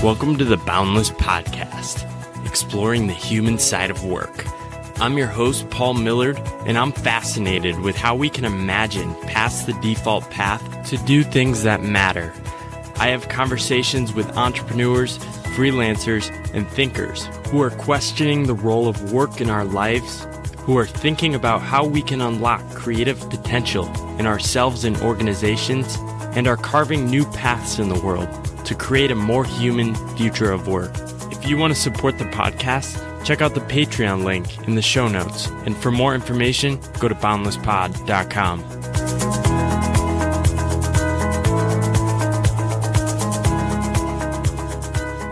Welcome to the Boundless Podcast, exploring the human side of work. I'm your host, Paul Millard, and I'm fascinated with how we can imagine past the default path to do things that matter. I have conversations with entrepreneurs, freelancers, and thinkers who are questioning the role of work in our lives, who are thinking about how we can unlock creative potential in ourselves and organizations, and are carving new paths in the world to create a more human future of work. If you want to support the podcast, check out the Patreon link in the show notes. And for more information, go to boundlesspod.com.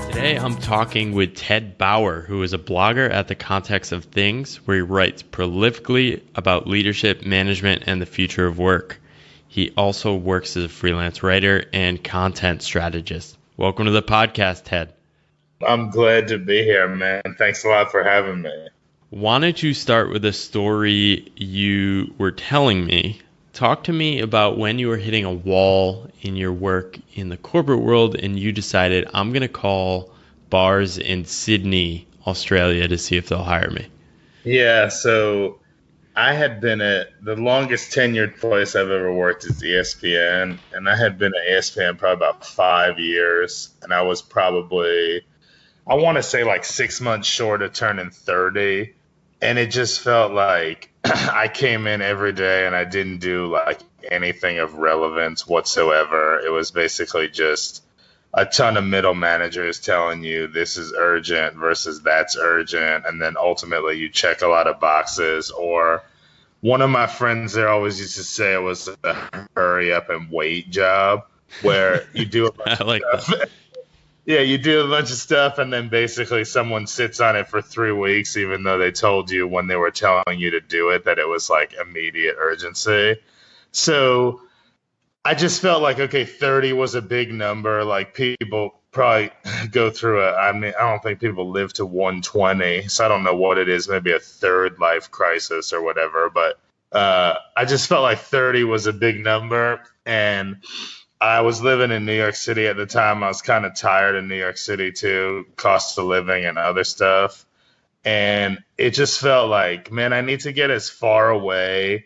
Today, I'm talking with Ted Bauer, who is a blogger at The Context of Things, where he writes prolifically about leadership, management, and the future of work. He also works as a freelance writer and content strategist. Welcome to the podcast, Ted. I'm glad to be here, man. Thanks a lot for having me. Why don't you start with a story you were telling me? Talk to me about when you were hitting a wall in your work in the corporate world and you decided, I'm going to call bars in Sydney, Australia to see if they'll hire me. Yeah, so I had been at the longest tenured place I've ever worked is ESPN, and I had been at ESPN probably about 5 years, and I was probably, I want to say like 6 months short of turning 30, and it just felt like I came in every day and I didn't do like anything of relevance whatsoever. It was basically just a ton of middle managers telling you this is urgent versus that's urgent, and then ultimately you check a lot of boxes. Or one of my friends there always used to say it was a hurry up and wait job, where you do a bunch of stuff. Yeah, you do a bunch of stuff and then basically someone sits on it for 3 weeks, even though they told you when they were telling you to do it that it was like immediate urgency. So I just felt like, okay, 30 was a big number. Like people probably go through I don't think people live to 120. So I don't know what it is, maybe a third life crisis or whatever. But I just felt like 30 was a big number. And I was living in New York City at the time. I was kind of tired of New York City too, cost of living and other stuff. And it just felt like, man, I need to get as far away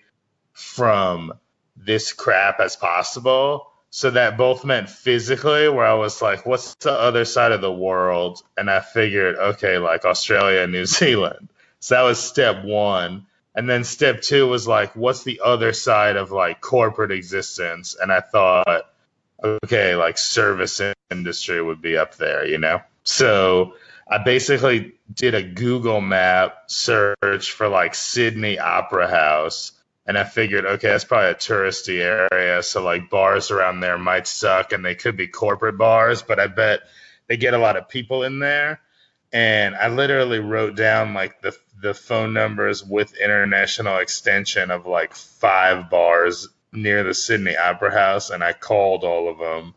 from this crap as possible. So that both meant physically, where I was like, what's the other side of the world? And I figured, okay, like Australia and New Zealand. So that was step one. And then step two was like, what's the other side of like corporate existence? And I thought, okay, like service industry would be up there, you know? So I basically did a Google map search for like Sydney Opera House. And I figured, okay, that's probably a touristy area, so like bars around there might suck, and they could be corporate bars, but I bet they get a lot of people in there. And I literally wrote down like the phone numbers with international extension of like 5 bars near the Sydney Opera House, and I called all of them.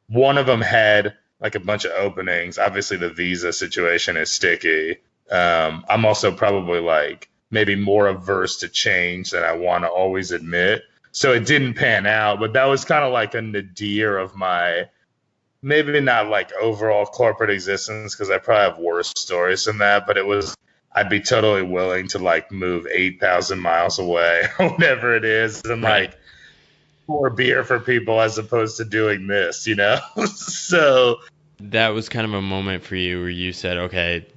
One of them had like a bunch of openings. Obviously, the visa situation is sticky. I'm also probably like maybe more averse to change than I want to always admit. So it didn't pan out, but that was kind of like a nadir of my, maybe not like overall corporate existence, because I probably have worse stories than that, but it was, I'd be totally willing to like move 8,000 miles away or whatever it is and like pour beer for people as opposed to doing this, you know? So that was kind of a moment for you where you said, okay,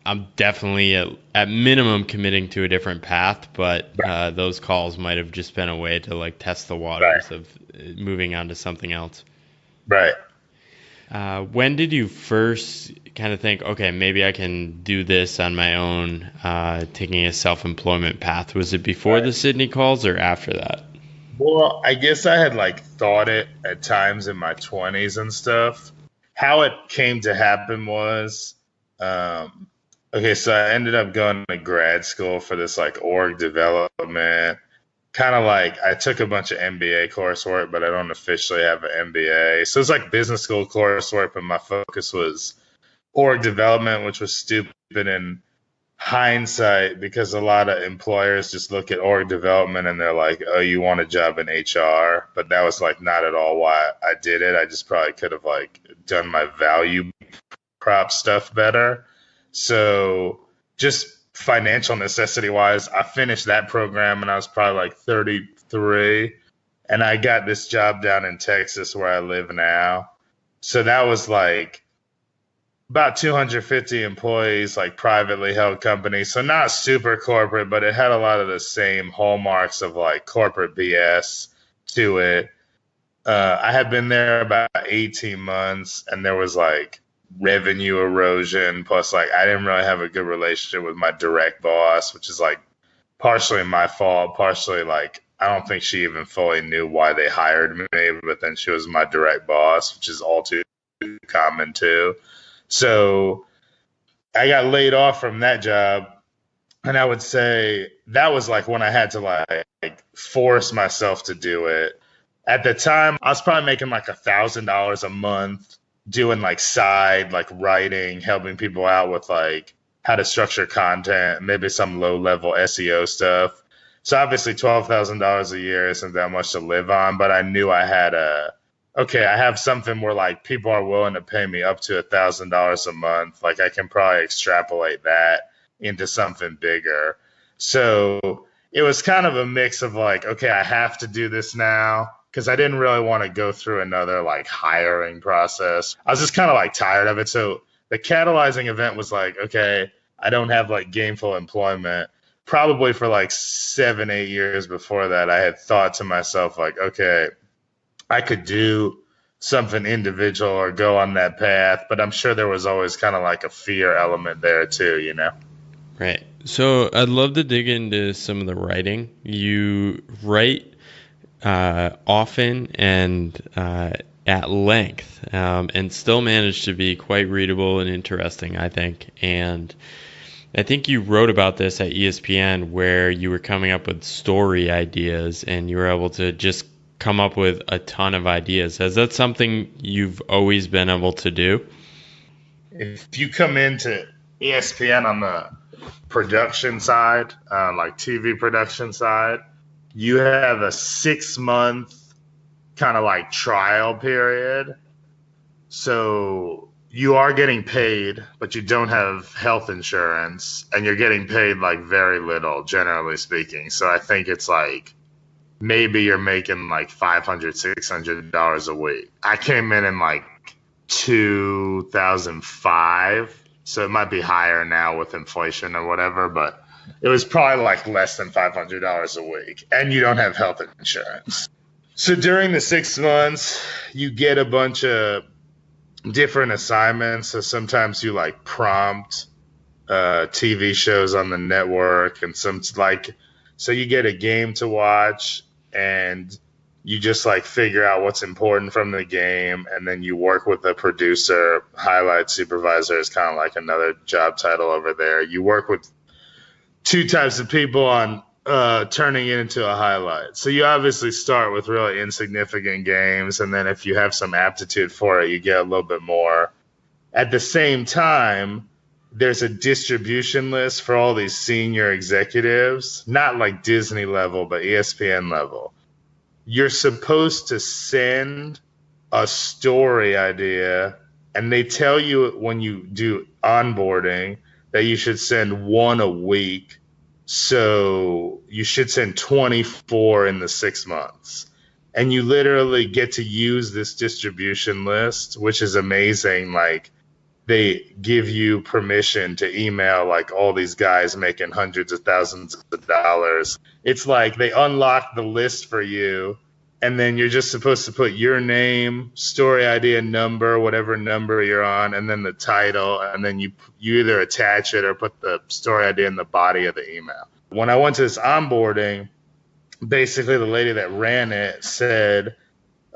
I'm definitely at minimum committing to a different path, but those calls might have just been a way to like test the waters of moving on to something else. Right. When did you first kind of think, okay, maybe I can do this on my own, taking a self-employment path? Was it before the Sydney calls or after that? Well, I guess I had like thought it at times in my 20s and stuff. How it came to happen was, okay, so I ended up going to grad school for this like org development. Kind of like I took a bunch of MBA coursework, but I don't officially have an MBA. So it's like business school coursework, but my focus was org development, which was stupid and hindsight, because a lot of employers just look at org development and they're like, oh, you want a job in HR. But that was like not at all why I did it. I just probably could have like done my value prop stuff better. So just financial necessity wise, I finished that program and I was probably like 33. And I got this job down in Texas where I live now. So that was like about 250 employees, like privately held company. So not super corporate, but it had a lot of the same hallmarks of like corporate BS to it. I had been there about 18 months and there was like revenue erosion. Plus, like, I didn't really have a good relationship with my direct boss, which is like partially my fault, partially like I don't think she even fully knew why they hired me, but then she was my direct boss, which is all too common too. So I got laid off from that job, and I would say that was like when I had to like force myself to do it. At the time, I was probably making like $1,000 a month doing like side, like writing, helping people out with like how to structure content, maybe some low level SEO stuff. So obviously $12,000 a year isn't that much to live on, but I knew I had okay, I have something where like people are willing to pay me up to $1,000 a month. Like I can probably extrapolate that into something bigger. So it was kind of a mix of like, okay, I have to do this now because I didn't really want to go through another like hiring process. I was just kind of like tired of it. So the catalyzing event was like, okay, I don't have like gainful employment. Probably for like 7, 8 years before that, I had thought to myself like, okay, I could do something individual or go on that path, but I'm sure there was always kind of like a fear element there too, you know? Right. So I'd love to dig into some of the writing. You write often and at length, and still manage to be quite readable and interesting, I think. And I think you wrote about this at ESPN where you were coming up with story ideas and you were able to just come up with a ton of ideas. Is that something you've always been able to do? If you come into ESPN on the production side, like TV production side, you have a 6 month kind of like trial period. So you are getting paid, but you don't have health insurance, and you're getting paid like very little, generally speaking. So I think it's like maybe you're making like $500, $600 a week. I came in like 2005, so it might be higher now with inflation or whatever, but it was probably like less than $500 a week, and you don't have health insurance. So during the 6 months, you get a bunch of different assignments. So sometimes you like prompt TV shows on the network, and some like, so you get a game to watch and you just like figure out what's important from the game, and then you work with the producer. Highlight supervisor is kind of like another job title over there. You work with two types of people on turning it into a highlight. So you obviously start with really insignificant games, and then if you have some aptitude for it, you get a little bit more. At the same time, there's a distribution list for all these senior executives, not like Disney level, but ESPN level. You're supposed to send a story idea, and they tell you when you do onboarding that you should send one a week. So you should send 24 in the 6 months. And you literally get to use this distribution list, which is amazing. Like, they give you permission to email like all these guys making hundreds of thousands of dollars. It's like they unlock the list for you, and then you're just supposed to put your name, story idea number, whatever number you're on, and then the title, and then you either attach it or put the story idea in the body of the email. When I went to this onboarding, basically the lady that ran it said,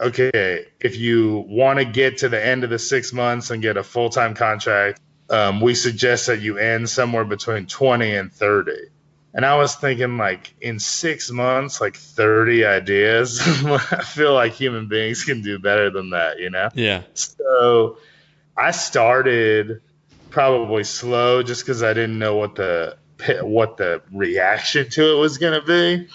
okay, if you want to get to the end of the 6 months and get a full-time contract, we suggest that you end somewhere between 20 and 30. And I was thinking, like, in 6 months, like 30 ideas. I feel like human beings can do better than that, you know? Yeah. So I started probably slow just because I didn't know what the what the reaction to it was going to be.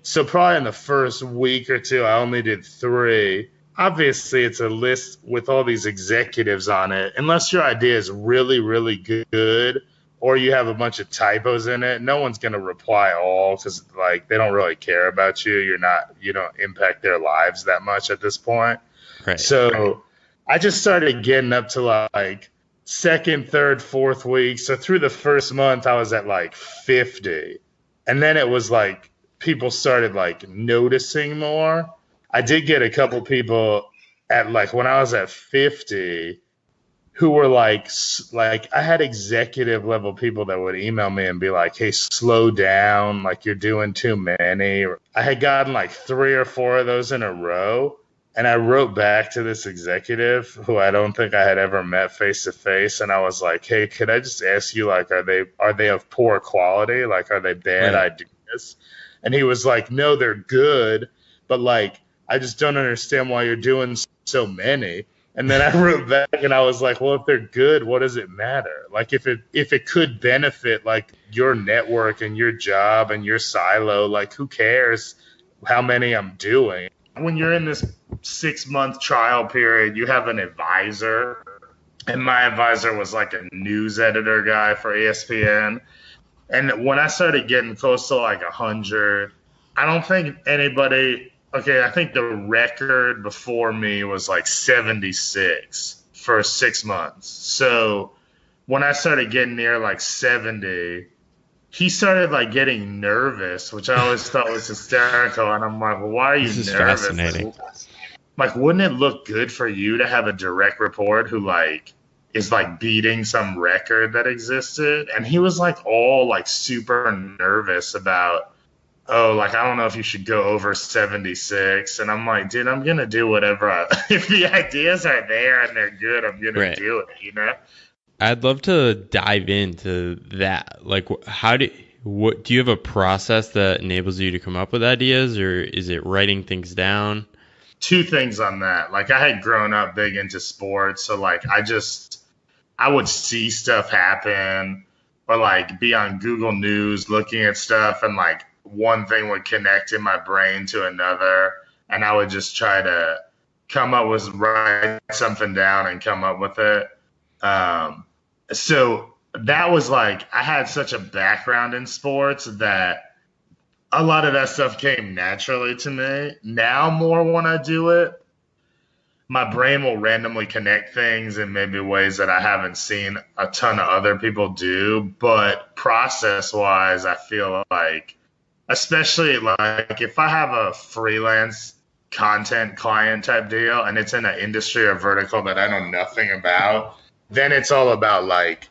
So probably in the first week or two, I only did 3. Obviously, it's a list with all these executives on it. Unless your idea is really, really good, or you have a bunch of typos in it, no one's going to reply all because like they don't really care about you. You don't impact their lives that much at this point. Right. So I just started getting up to like second, third, fourth week. So through the first month, I was at like 50. And then it was like people started like noticing more. I did get a couple people at like when I was at 50 who were like I had executive level people that would email me and be like, hey, slow down, like you're doing too many. I had gotten like 3 or 4 of those in a row. And I wrote back to this executive who I don't think I had ever met face to face. And I was like, hey, could I just ask you, like, are they of poor quality? Like, are they bad ideas? And he was like, no, they're good. But like, I just don't understand why you're doing so many. And then I wrote back and I was like, well, if they're good, what does it matter? Like if it could benefit like your network and your job and your silo, like who cares how many I'm doing? When you're in this 6-month trial period, you have an advisor. And my advisor was like a news editor guy for ESPN. And when I started getting close to like 100, I don't think anybody. Okay, I think the record before me was like 76 for 6 months. So when I started getting near like 70, he started like getting nervous, which I always thought was hysterical. And I'm like, well, why are you This is nervous? fascinating. Like, wouldn't it look good for you to have a direct report who like is like beating some record that existed? And he was like all like super nervous about, oh, like, I don't know if you should go over 76. And I'm like, dude, I'm going to do whatever. If the ideas are there and they're good, I'm going to do it, you know? I'd love to dive into that. Like, do you have a process that enables you to come up with ideas, or is it writing things down? 2 things on that. Like, I had grown up big into sports. So, like, I would see stuff happen or, like, be on Google News looking at stuff and, like, one thing would connect in my brain to another, and I would just try to write something down and come up with it. So that was like, I had such a background in sports that a lot of that stuff came naturally to me. Now more when I do it, my brain will randomly connect things in maybe ways that I haven't seen a ton of other people do. But process-wise, I feel like, especially like if I have a freelance content client type deal and it's in an industry or vertical that I know nothing about, then it's all about like,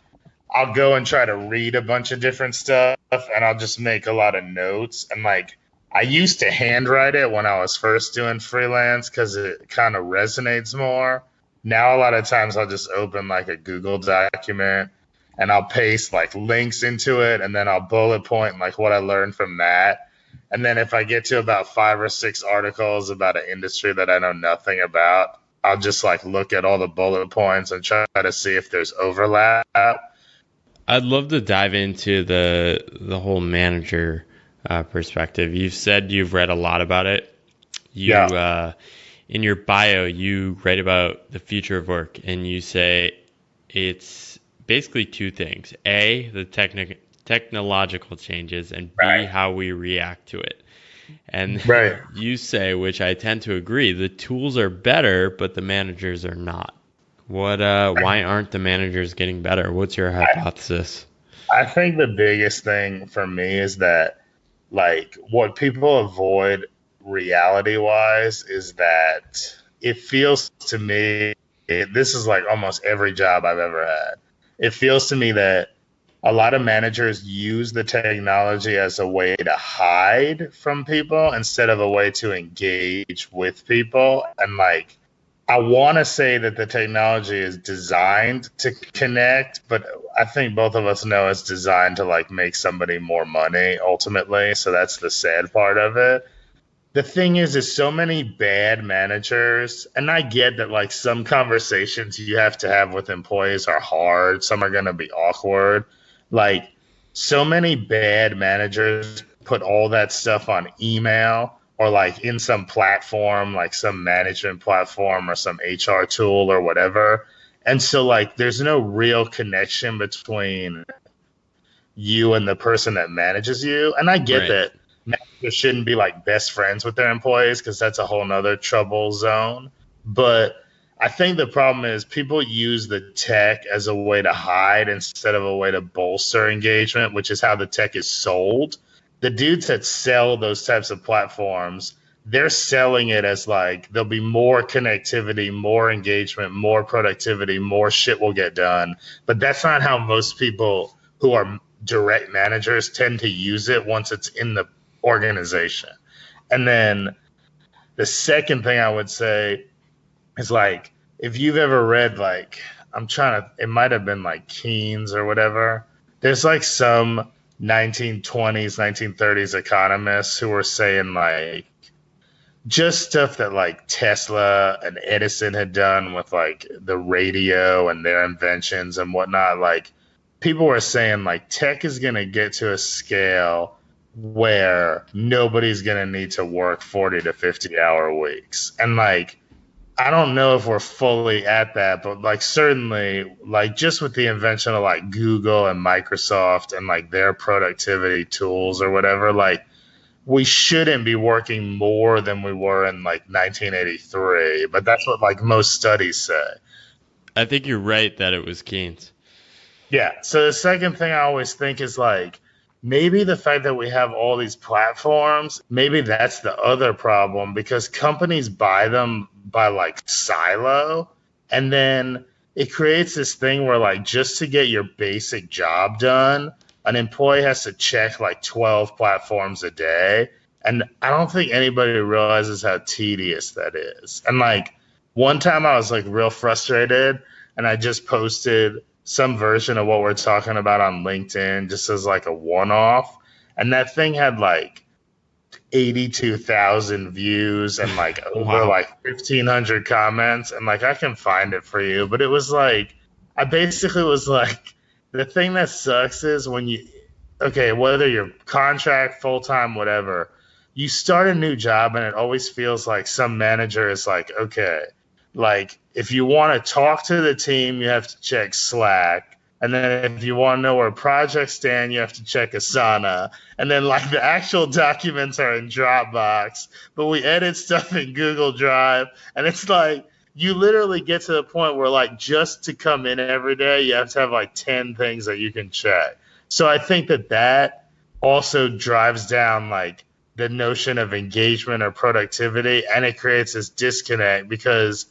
I'll go and try to read a bunch of different stuff and I'll just make a lot of notes. And like, I used to handwrite it when I was first doing freelance because it kind of resonates more. Now, a lot of times I'll just open like a Google document and I'll paste like links into it, and then I'll bullet point like what I learned from that. And then if I get to about 5 or 6 articles about an industry that I know nothing about, I'll just like look at all the bullet points and try to see if there's overlap. I'd love to dive into the whole manager perspective. You've said you've read a lot about it. In your bio, you write about the future of work, and you say it's basically 2 things. A, the technological changes, and B, how we react to it. And you say, which I tend to agree, the tools are better, but the managers are not. Why aren't the managers getting better? What's your hypothesis? I think the biggest thing for me is that, like, what people avoid reality-wise is that it feels to me, this is like almost every job I've ever had. It feels to me that a lot of managers use the technology as a way to hide from people instead of a way to engage with people. And like, I want to say that the technology is designed to connect, but I think both of us know it's designed to like make somebody more money ultimately. So that's the sad part of it. The thing is so many bad managers, and I get that like some conversations you have to have with employees are hard. Some are going to be awkward. Like, so many bad managers put all that stuff on email or like in some platform, like some management platform or some HR tool or whatever. And so like there's no real connection between you and the person that manages you. And I get Right. that managers shouldn't be like best friends with their employees because that's a whole nother trouble zone. But I think the problem is people use the tech as a way to hide instead of a way to bolster engagement, which is how the tech is sold. The dudes that sell those types of platforms, they're selling it as like there'll be more connectivity, more engagement, more productivity, more shit will get done. But that's not how most people who are direct managers tend to use it once it's in the organization. And then the second thing I would say is like if you've ever read like I'm trying to it might have been like Keynes or whatever. There's like some 1920s, 1930s economists who were saying like just stuff that like Tesla and Edison had done with like the radio and their inventions and whatnot. Like people were saying like tech is going to get to a scale where nobody's going to need to work 40 to 50-hour weeks. And like I don't know if we're fully at that, but like certainly like just with the invention of like Google and Microsoft and like their productivity tools or whatever, like we shouldn't be working more than we were in like 1983, but that's what like most studies say. I think you're right that it was Keynes. Yeah. So the second thing I always think is like maybe the fact that we have all these platforms, maybe that's the other problem because companies buy them by like silo and then it creates this thing where like just to get your basic job done, an employee has to check like 12 platforms a day. And I don't think anybody realizes how tedious that is. And like one time I was like real frustrated and I just posted some version of what we're talking about on LinkedIn just as like a one off. And that thing had like 82,000 views and like over Wow. like 1,500 comments. And like I can find it for you. But it was like, I basically was like, the thing that sucks is when you, okay, whether you're contract, full time, whatever, you start a new job and it always feels like some manager is like, okay, like if you want to talk to the team, you have to check Slack. And then if you want to know where projects stand, you have to check Asana. And then like the actual documents are in Dropbox, but we edit stuff in Google Drive. And it's like you literally get to the point where like just to come in every day, you have to have like 10 things that you can check. So I think that that also drives down like the notion of engagement or productivity, and it creates this disconnect because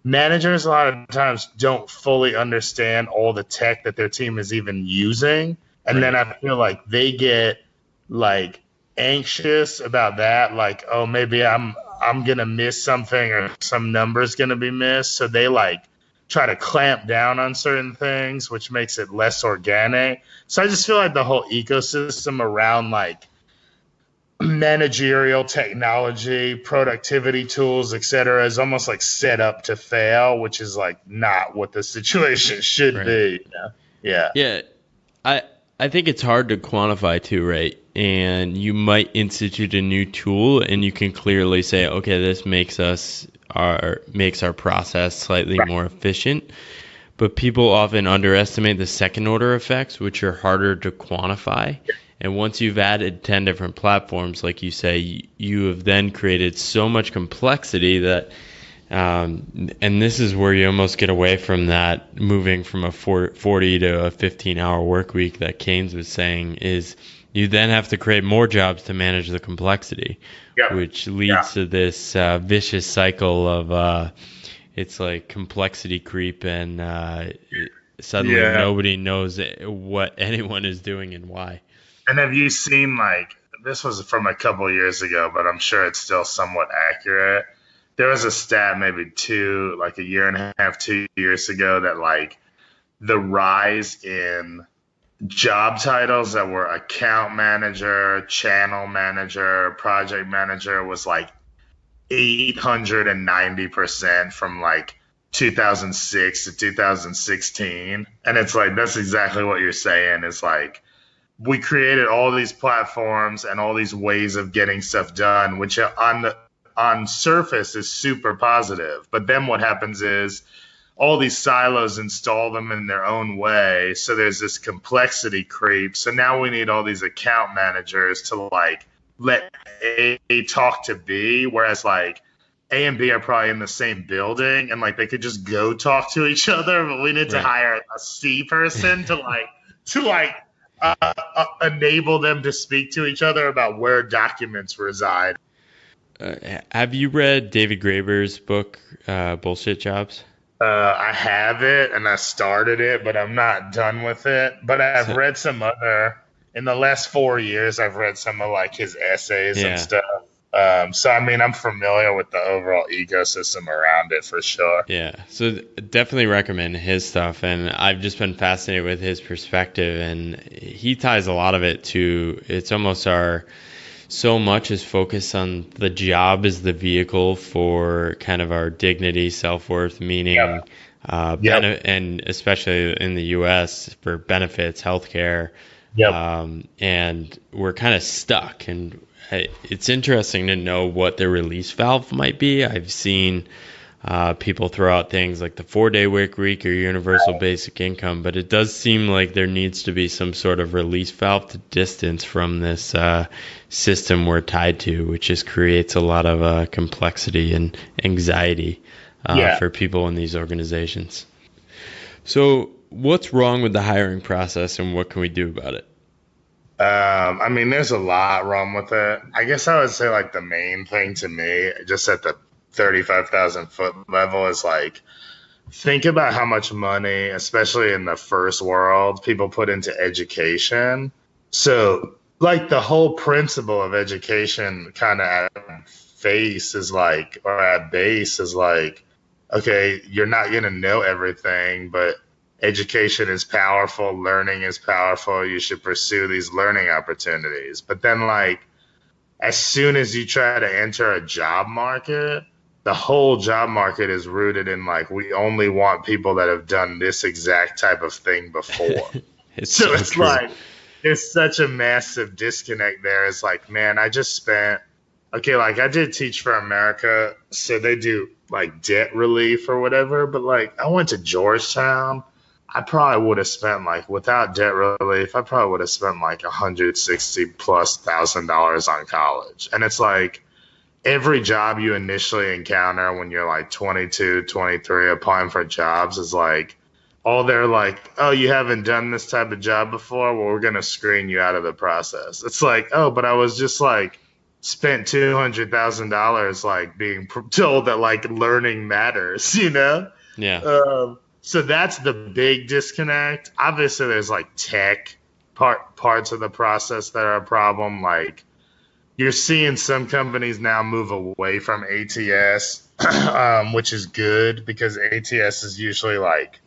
managers a lot of times don't fully understand all the tech that their team is even using. And then Right. I feel like they get like anxious about that, like, oh, maybe I'm gonna miss something or some number's gonna be missed. So they like try to clamp down on certain things, which makes it less organic. So I just feel like the whole ecosystem around like managerial technology, productivity tools, etc., is almost like set up to fail, which is like not what the situation should Right. be. Yeah. Yeah. I I think it's hard to quantify too, right? And you might institute a new tool and you can clearly say, okay, this makes our process slightly Right. more efficient. But people often underestimate the second order effects, which are harder to quantify. And once you've added 10 different platforms, like you say, you have then created so much complexity that, and this is where you almost get away from that moving from a 40 to a 15-hour work week that Keynes was saying, is you then have to create more jobs to manage the complexity, Yeah. which Yeah. leads to this vicious cycle of it's like complexity creep and suddenly Yeah. nobody knows what anyone is doing and why. And have you seen like this was from a couple of years ago, but I'm sure it's still somewhat accurate. There was a stat maybe like a year and a half, 2 years ago that like the rise in job titles that were account manager, channel manager, project manager was like 890% from like 2006 to 2016. And it's like, that's exactly what you're saying is like, we created all these platforms and all these ways of getting stuff done, which on surface is super positive. But then what happens is all these silos install them in their own way. So there's this complexity creep. So now we need all these account managers to like let A talk to B, whereas like A and B are probably in the same building and like they could just go talk to each other, but we need to hire a C person to enable them to speak to each other about where documents reside. Have you read David Graeber's book, Bullshit Jobs? I have it and I started it, but I'm not done with it. But I've read some other, in the last 4 years, I've read some of like his essays and stuff. So, I mean, I'm familiar with the overall ecosystem around it for sure. Yeah. So definitely recommend his stuff. And I've just been fascinated with his perspective. And he ties a lot of it to, it's almost so much is focused on the job as the vehicle for kind of our dignity, self-worth, meaning, and especially in the U.S. for benefits, healthcare. And we're kind of stuck. And it's interesting to know what the release valve might be. I've seen people throw out things like the 4-day work week or universal basic income, but it does seem like there needs to be some sort of release valve to distance from this system we're tied to, which just creates a lot of complexity and anxiety for people in these organizations. So what's wrong with the hiring process and what can we do about it? I mean, there's a lot wrong with it. I guess I would say like the main thing to me, just at the 35,000 foot level, is like, think about how much money, especially in the first world, people put into education. So like the whole principle of education kind of at face is like, or at base is like, okay, you're not going to know everything, but education is powerful. Learning is powerful. You should pursue these learning opportunities. But then like, as soon as you try to enter a job market, the whole job market is rooted in like, we only want people that have done this exact type of thing before. It's true. Like, there's such a massive disconnect there. It's like, man, I just spent, like I did Teach for America. So they do like debt relief or whatever. But like I went to Georgetown. I probably would have spent like, without debt relief, I probably would have spent like $160,000+ on college. And it's like, every job you initially encounter when you're like 22, 23, applying for jobs is like, they're like, oh, you haven't done this type of job before? Well, we're going to screen you out of the process. It's like, oh, but I was just like, spent $200,000 like being told that like learning matters, you know? Yeah. So that's the big disconnect. Obviously, there's like tech parts of the process that are a problem. Like, you're seeing some companies now move away from ATS, which is good because ATS is usually like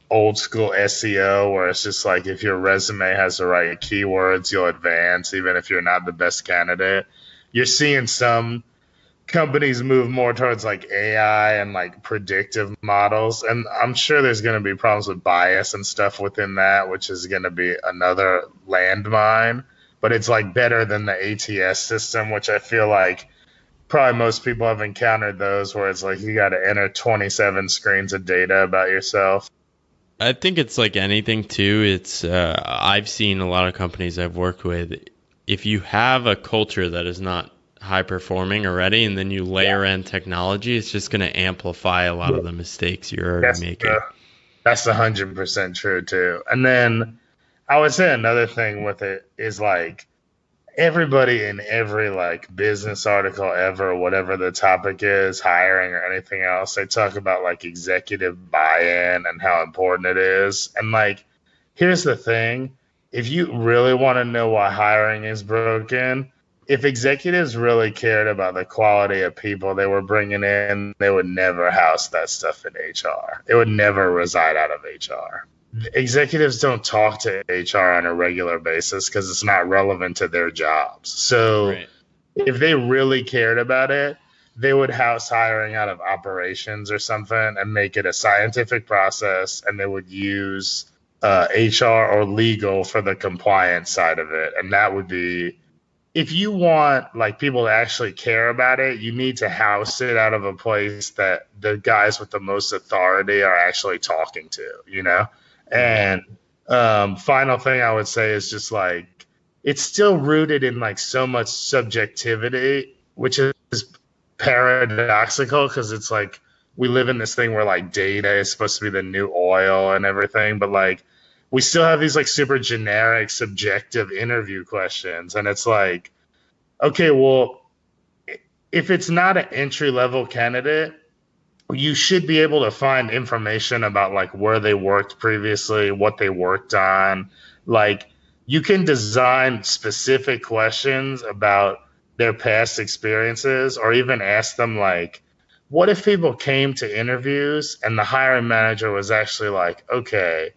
old school SEO, where it's just like if your resume has the right keywords, you'll advance even if you're not the best candidate. You're seeing some companies move more towards like AI and like predictive models. And I'm sure there's going to be problems with bias and stuff within that, which is going to be another landmine. But it's like better than the ATS system, which I feel like probably most people have encountered those, where it's like you got to enter 27 screens of data about yourself. I think it's like anything too. It's I've seen a lot of companies I've worked with. If you have a culture that is not high performing already, and then you layer in technology, it's just going to amplify a lot of the mistakes you're already making. That's 100% true too. And then I would say another thing with it is like, everybody in every like business article ever, whatever the topic is, hiring or anything else, they talk about like executive buy-in and how important it is. And like, here's the thing. If you really want to know why hiring is broken, if executives really cared about the quality of people they were bringing in, they would never house that stuff in HR. It would never reside out of HR. Executives don't talk to HR on a regular basis because it's not relevant to their jobs. So if they really cared about it, they would house hiring out of operations or something and make it a scientific process, and they would use HR or legal for the compliance side of it. And that would be, if you want like people to actually care about it, you need to house it out of a place that the guys with the most authority are actually talking to, you know? And final thing I would say is just like, it's still rooted in like so much subjectivity, which is paradoxical because it's like we live in this thing where like data is supposed to be the new oil and everything, but like we still have these like super generic subjective interview questions. And it's like, okay, well, if it's not an entry level candidate, you should be able to find information about like where they worked previously, what they worked on. Like you can design specific questions about their past experiences, or even ask them like, what if people came to interviews and the hiring manager was actually like, okay,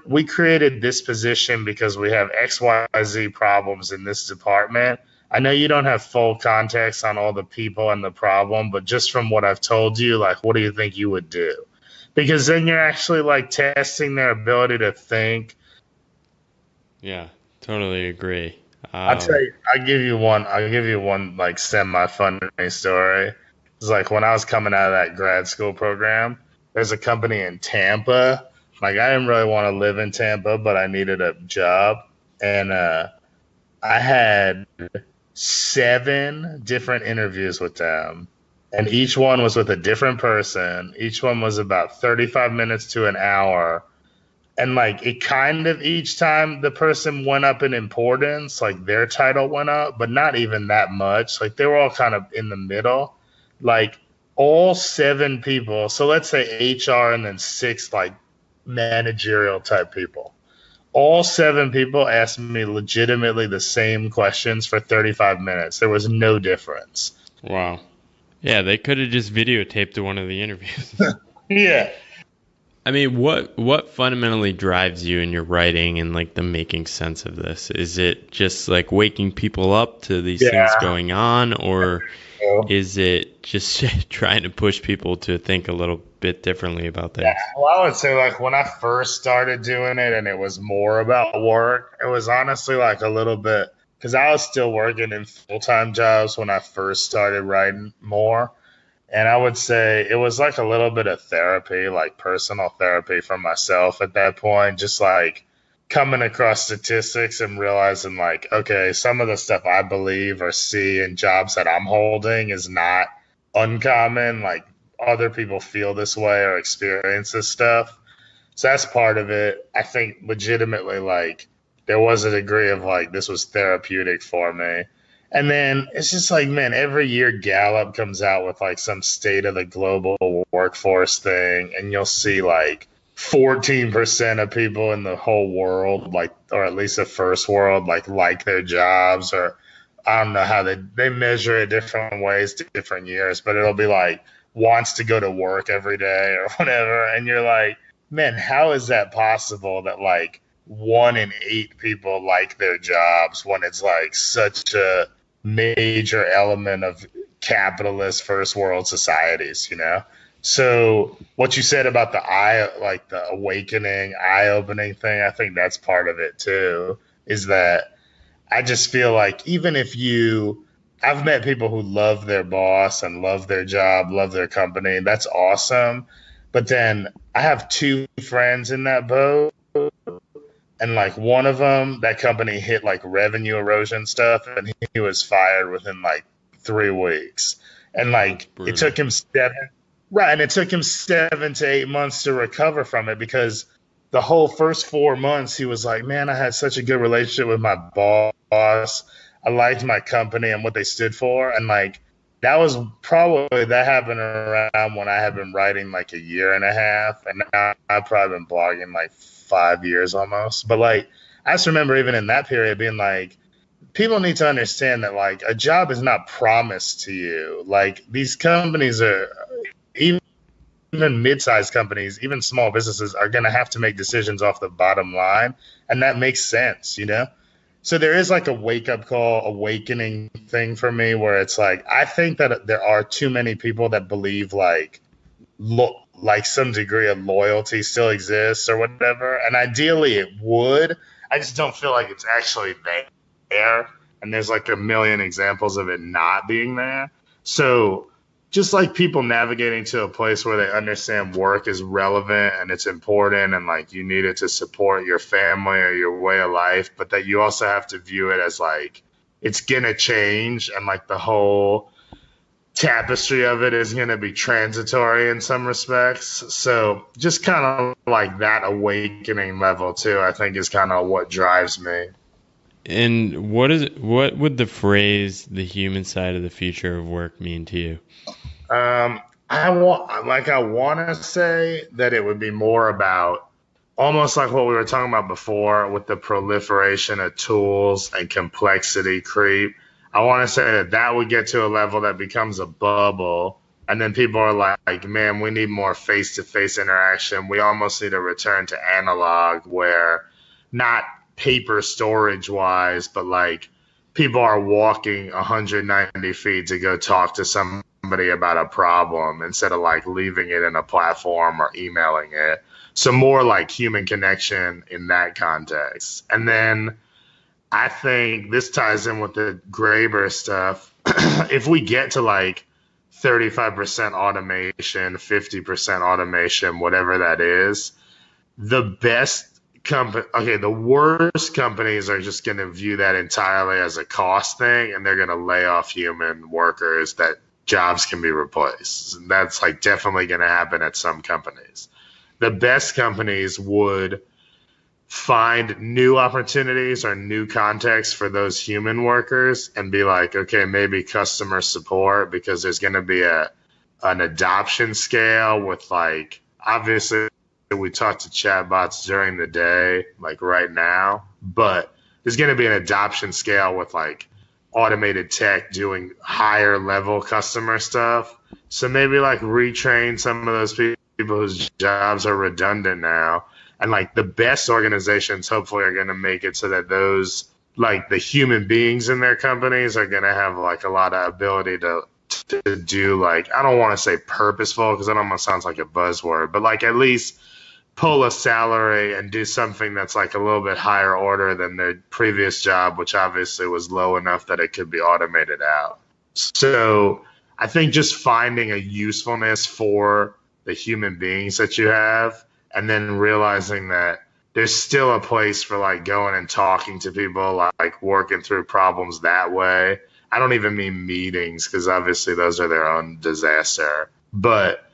we created this position because we have XYZ problems in this department. I know you don't have full context on all the people and the problem, but just from what I've told you, like, what do you think you would do? Because then you're actually like testing their ability to think. Yeah, totally agree. I'll tell you, I'll give you one like semi-funny story. It's like when I was coming out of that grad school program, there's a company in Tampa. Like I didn't really want to live in Tampa, but I needed a job. And I had 7 different interviews with them, and each one was with a different person. Each one was about 35 minutes to an hour. And like it kind of each time the person went up in importance, like their title went up, but not even that much. Like they were all kind of in the middle. Like all 7 people, so let's say HR and then 6 like managerial type people. All 7 people asked me legitimately the same questions for 35 minutes. There was no difference. Wow. Yeah, they could have just videotaped one of the interviews. Yeah. I mean, what fundamentally drives you in your writing and like the making sense of this? Is it just like waking people up to these things going on, or is it just trying to push people to think a little bit differently about things? Yeah, well, I would say like when I first started doing it and it was more about work, it was honestly like a little bit because I was still working in full-time jobs when I first started writing more. And I would say it was like a little bit of therapy, like personal therapy for myself at that point, just like coming across statistics and realizing like, okay, some of the stuff I believe or see in jobs that I'm holding is not uncommon. Like other people feel this way or experience this stuff. So that's part of it. I think legitimately like there was a degree of like this was therapeutic for me. And then it's just like, man, every year Gallup comes out with like some state of the global workforce thing, and you'll see like 14% of people in the whole world, like, or at least the first world, like their jobs, or I don't know how they measure it different ways to different years, but it'll be like wants to go to work every day or whatever. And you're like, man, how is that possible that like 1 in 8 people like their jobs when it's like such a major element of capitalist first world societies, you know? So what you said about like the awakening, eye opening thing, I think that's part of it too, is that I just feel like I've met people who love their boss and love their job, love their company. That's awesome. But then I have 2 friends in that boat. And like one of them, that company hit like revenue erosion stuff, and he was fired within like 3 weeks. And like it took him 7 to 8 months to recover from it, because the whole first 4 months he was like, man, I had such a good relationship with my boss. I liked my company and what they stood for. And like that happened around when I had been writing like a year and a half, and now I've probably been blogging like 5 years almost. But like I just remember even in that period being like, people need to understand that like a job is not promised to you. Like these companies are, even mid-sized companies, even small businesses are going to have to make decisions off the bottom line, and that makes sense, you know? So there is like a wake-up call, awakening thing for me where it's like, I think that there are too many people that believe like like some degree of loyalty still exists or whatever. And ideally it would. I just don't feel like it's actually there. And there's like a million examples of it not being there. So just like people navigating to a place where they understand work is relevant and it's important and like you need it to support your family or your way of life, but that you also have to view it as like it's gonna change and like the whole tapestry of it is gonna be transitory in some respects. So just kind of like that awakening level too, I think is kind of what drives me. And what would the phrase "the human side of the future of work" mean to you? I want to say that it would be more about almost like what we were talking about before with the proliferation of tools and complexity creep. I want to say that would get to a level that becomes a bubble, and then people are like, man, we need more face-to-face interaction. We almost need a return to analog where not paper storage wise, but like people are walking 190 feet to go talk to somebody about a problem instead of like leaving it in a platform or emailing it. So more like human connection in that context. And then I think this ties in with the Graeber stuff. If we get to like 35% automation, 50% automation, whatever that is, the best the worst companies are just going to view that entirely as a cost thing, and they're going to lay off human workers that jobs can be replaced. And that's like definitely going to happen at some companies. The best companies would find new opportunities or new contexts for those human workers and be like, okay, maybe customer support, because there's going to be an adoption scale with like, obviously we talk to chatbots during the day, like right now, but there's going to be an adoption scale with like automated tech doing higher level customer stuff. So maybe like retrain some of those people whose jobs are redundant now. And like the best organizations hopefully are going to make it so that those like the human beings in their companies are going to have like a lot of ability to do like, I don't want to say purposeful because that almost sounds like a buzzword, but like at least pull a salary and do something that's like a little bit higher order than their previous job, which obviously was low enough that it could be automated out. So I think just finding a usefulness for the human beings that you have, and then realizing that there's still a place for like going and talking to people, like working through problems that way. I don't even mean meetings because obviously those are their own disaster, but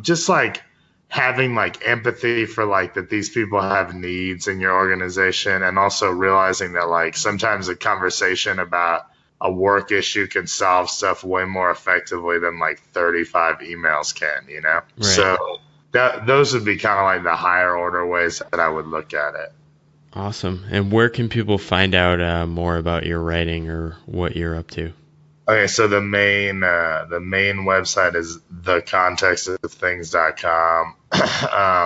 just like having like empathy for like that these people have needs in your organization, and also realizing that like sometimes a conversation about a work issue can solve stuff way more effectively than like 35 emails can, you know? Right. So those would be kind of like the higher order ways that I would look at it. Awesome. And where can people find out more about your writing or what you're up to? Okay, so the main website is thecontextofthings.com.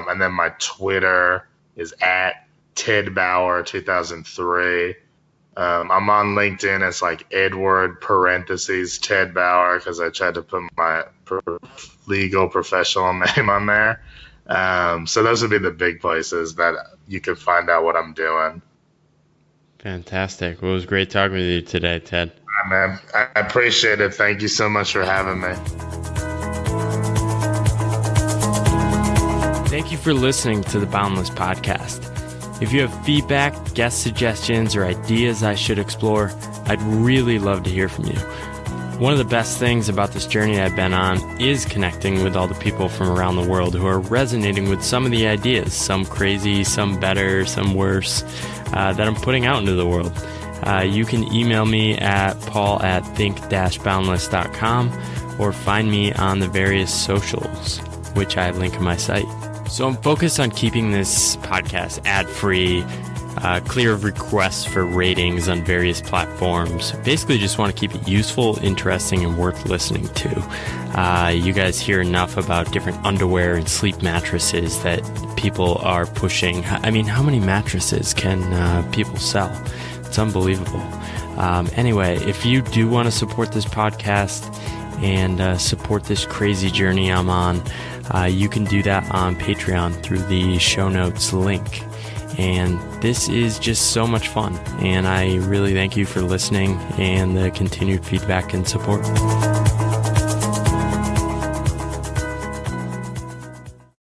And then my Twitter is at Ted Bauer 2003. I'm on LinkedIn as like Edward parentheses Ted Bauer because I tried to put my legal professional name on there. So those would be the big places that you can find out what I'm doing. Fantastic. Well, it was great talking with you today, Ted. All right, man. I appreciate it. Thank you so much for having me. Thank you for listening to the Boundless Podcast. If you have feedback, guest suggestions, or ideas I should explore, I'd really love to hear from you. One of the best things about this journey I've been on is connecting with all the people from around the world who are resonating with some of the ideas, some crazy, some better, some worse, that I'm putting out into the world. You can email me at paul@think-boundless.com or find me on the various socials, which I link in my site. So I'm focused on keeping this podcast ad-free, clear of requests for ratings on various platforms. Basically just want to keep it useful, interesting, and worth listening to. You guys hear enough about different underwear and sleep mattresses that people are pushing. I mean, how many mattresses can people sell? It's unbelievable. Anyway, if you do want to support this podcast and support this crazy journey I'm on, you can do that on Patreon through the show notes link. And this is just so much fun. And I really thank you for listening and the continued feedback and support.